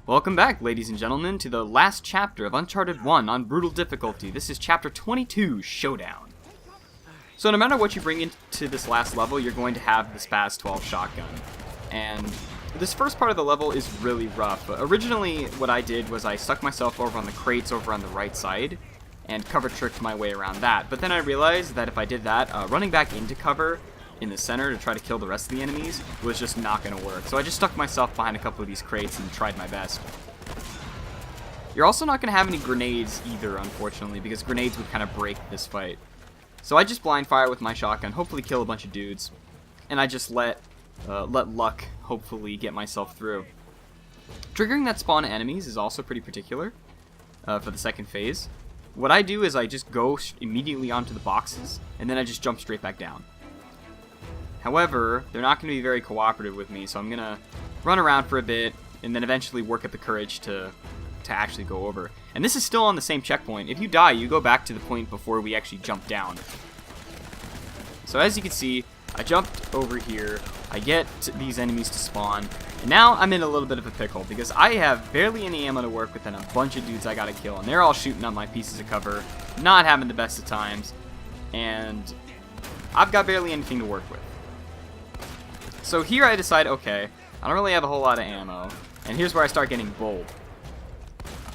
Welcome back, ladies and gentlemen, to the last chapter of Uncharted 1 on Brutal Difficulty. This is Chapter 22, Showdown. So no matter what you bring into this last level, you're going to have the Spaz 12 shotgun. And this first part of the level is really rough. Originally, what I did was I stuck myself over on the crates over on the right side and cover tricked my way around that. But then I realized that if I did that, running back into cover in the center to try to kill the rest of the enemies was just not going to work. So I just stuck myself behind a couple of these crates and tried my best. You're also not going to have any grenades either, unfortunately, because grenades would kind of break this fight. So I just blind fire with my shotgun, hopefully kill a bunch of dudes, and I just let luck hopefully get myself through. Triggering that spawn of enemies is also pretty particular for the second phase. What I do is I just go immediately onto the boxes, and then I just jump straight back down. However, they're not going to be very cooperative with me, so I'm going to run around for a bit and then eventually work up the courage to actually go over. And this is still on the same checkpoint. If you die, you go back to the point before we actually jump down. So as you can see, I jumped over here, I get these enemies to spawn, and now I'm in a little bit of a pickle because I have barely any ammo to work with and a bunch of dudes I gotta kill, and they're all shooting up my pieces of cover, not having the best of times, and I've got barely anything to work with. So here I decide, okay, I don't really have a whole lot of ammo, and here's where I start getting bold.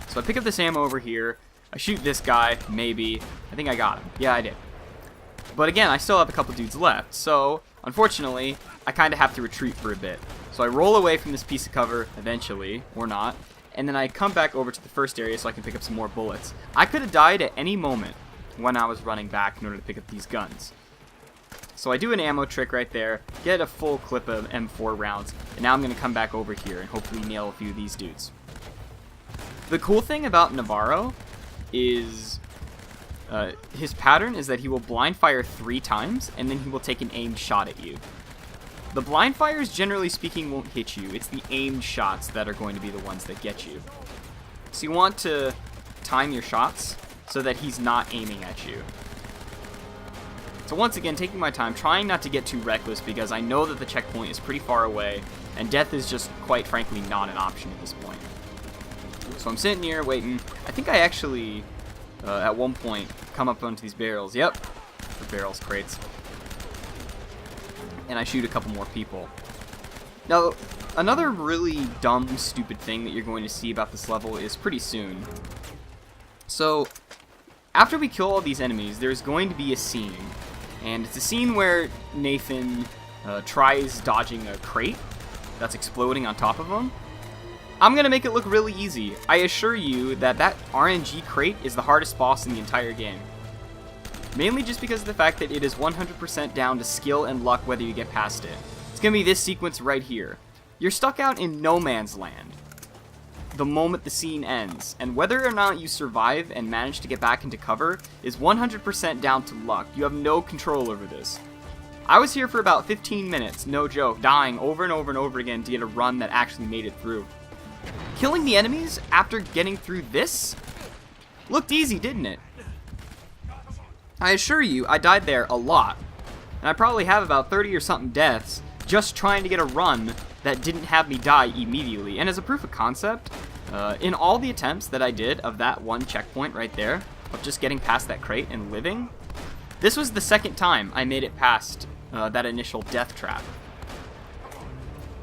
So I pick up this ammo over here, I shoot this guy, maybe, I think I got him, yeah I did. But again, I still have a couple dudes left, so unfortunately, I kind of have to retreat for a bit. So I roll away from this piece of cover, eventually, or not, and then I come back over to the first area so I can pick up some more bullets. I could have died at any moment when I was running back in order to pick up these guns. So I do an ammo trick right there, get a full clip of M4 rounds, and now I'm going to come back over here and hopefully nail a few of these dudes. The cool thing about Navarro is his pattern is that he will blind fire 3 times, and then he will take an aimed shot at you. The blind fires, generally speaking, won't hit you. It's the aimed shots that are going to be the ones that get you. So you want to time your shots so that he's not aiming at you. So once again, taking my time, trying not to get too reckless because I know that the checkpoint is pretty far away, and death is just, quite frankly, not an option at this point. So I'm sitting here waiting. I think I actually, at one point, come up onto these barrels. Yep, the barrels, crates. And I shoot a couple more people. Now, another really dumb, stupid thing that you're going to see about this level is pretty soon. So, after we kill all these enemies, there's going to be a scene. And it's a scene where Nathan tries dodging a crate that's exploding on top of him. I'm going to make it look really easy. I assure you that that RNG crate is the hardest boss in the entire game. Mainly just because of the fact that it is 100% down to skill and luck whether you get past it. It's going to be this sequence right here. You're stuck out in no man's land the moment the scene ends, and whether or not you survive and manage to get back into cover is 100% down to luck. You have no control over this. I was here for about 15 minutes, no joke, dying over and over and over again to get a run that actually made it through. Killing the enemies after getting through this looked easy, didn't it? I assure you, I died there a lot, and I probably have about 30 or something deaths just trying to get a run that didn't have me die immediately. And as a proof of concept, in all the attempts that I did of that one checkpoint right there, of just getting past that crate and living, this was the second time I made it past that initial death trap.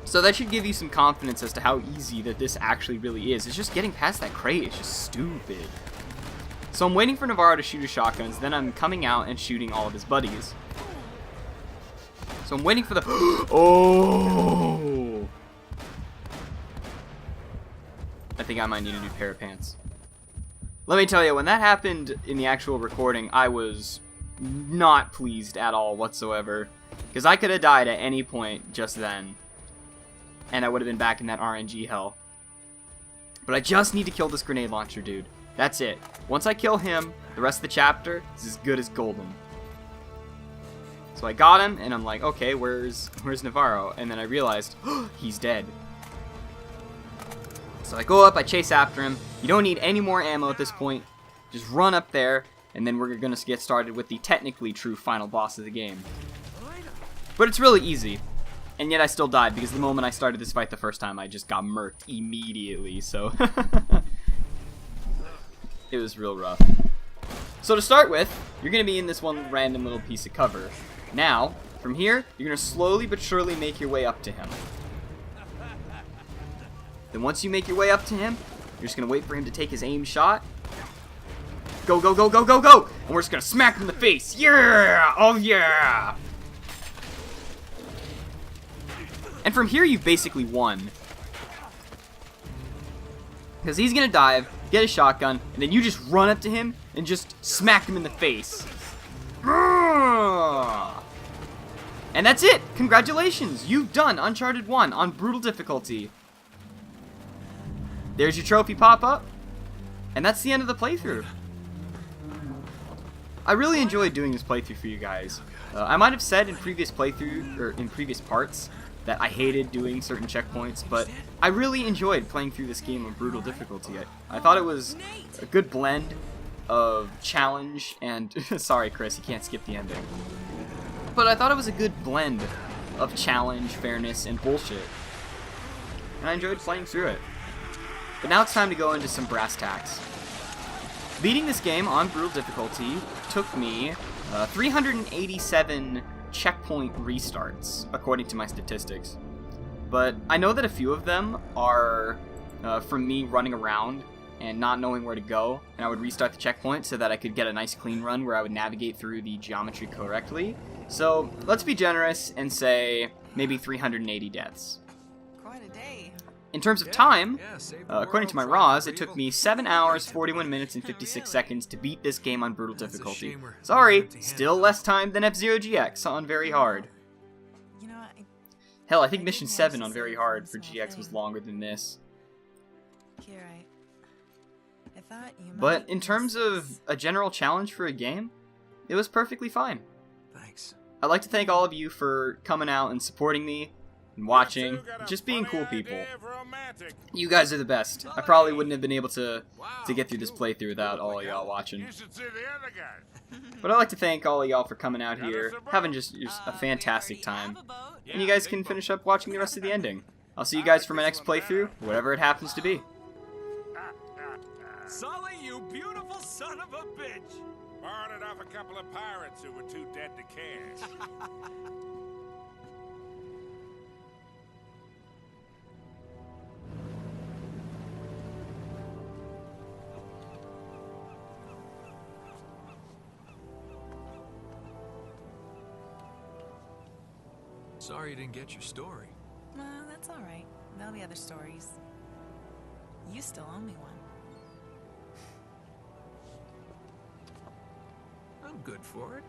So that should give you some confidence as to how easy that this actually really is. It's just getting past that crate is just stupid. So I'm waiting for Navarro to shoot his shotguns, then I'm coming out and shooting all of his buddies. So I'm waiting for the... Oh! I think I might need a new pair of pants. Let me tell you, when that happened in the actual recording, I was not pleased at all whatsoever. Because I could have died at any point just then. And I would have been back in that RNG hell. But I just need to kill this grenade launcher dude. That's it. Once I kill him, the rest of the chapter is as good as golden. So I got him, and I'm like, okay, where's Navarro? And then I realized, oh, he's dead. So I go up, I chase after him. You don't need any more ammo at this point. Just run up there, and then we're going to get started with the technically true final boss of the game. But it's really easy. And yet I still died, because the moment I started this fight the first time, I just got murked immediately, so... It was real rough. So to start with, you're going to be in this one random little piece of cover. Now, from here, you're going to slowly but surely make your way up to him. Then once you make your way up to him, you're just going to wait for him to take his aim shot. Go, go, go, go, go, go! And we're just going to smack him in the face. Yeah! Oh, yeah! And from here, you've basically won. Because he's going to dive, get a shotgun, and then you just run up to him and just smack him in the face. And that's it! Congratulations! You've done Uncharted 1 on brutal difficulty. There's your trophy pop-up. And that's the end of the playthrough. I really enjoyed doing this playthrough for you guys. I might have said in previous playthrough, or in previous parts, that I hated doing certain checkpoints, but I really enjoyed playing through this game on brutal difficulty. I thought it was a good blend of challenge and... Sorry, Chris, you can't skip the ending. But I thought it was a good blend of challenge, fairness, and bullshit. And I enjoyed playing through it. But now it's time to go into some brass tacks. Beating this game on brutal difficulty took me 387 checkpoint restarts, according to my statistics. But I know that a few of them are from me running around and not knowing where to go, and I would restart the checkpoint so that I could get a nice clean run where I would navigate through the geometry correctly. So let's be generous and say maybe 380 deaths. Quite a day. In terms of time, according to my RAWs, it took me 7 hours, 41 minutes, and 56 seconds to beat this game on brutal difficulty. Sorry, still less time than F-Zero GX on Very Hard. You know, Hell, I think Mission 7 on Very Hard for GX was longer than this. Here, I thought you might. But in terms of a general challenge for a game, it was perfectly fine. Thanks. I'd like to thank all of you for coming out and supporting me, and watching, just being cool people. You guys are the best. I probably wouldn't have been able to get through this playthrough without all of y'all watching. But I'd like to thank all of y'all for coming out here, having just a fantastic time. And you guys can finish up watching the rest of the ending. I'll see you guys for my next playthrough, whatever it happens to be. Sully, you beautiful son of a bitch! Borrowed it off a couple of pirates who were too dead to care. Sorry you didn't get your story. That's all right. There'll be other stories. You still owe me one. I'm good for it.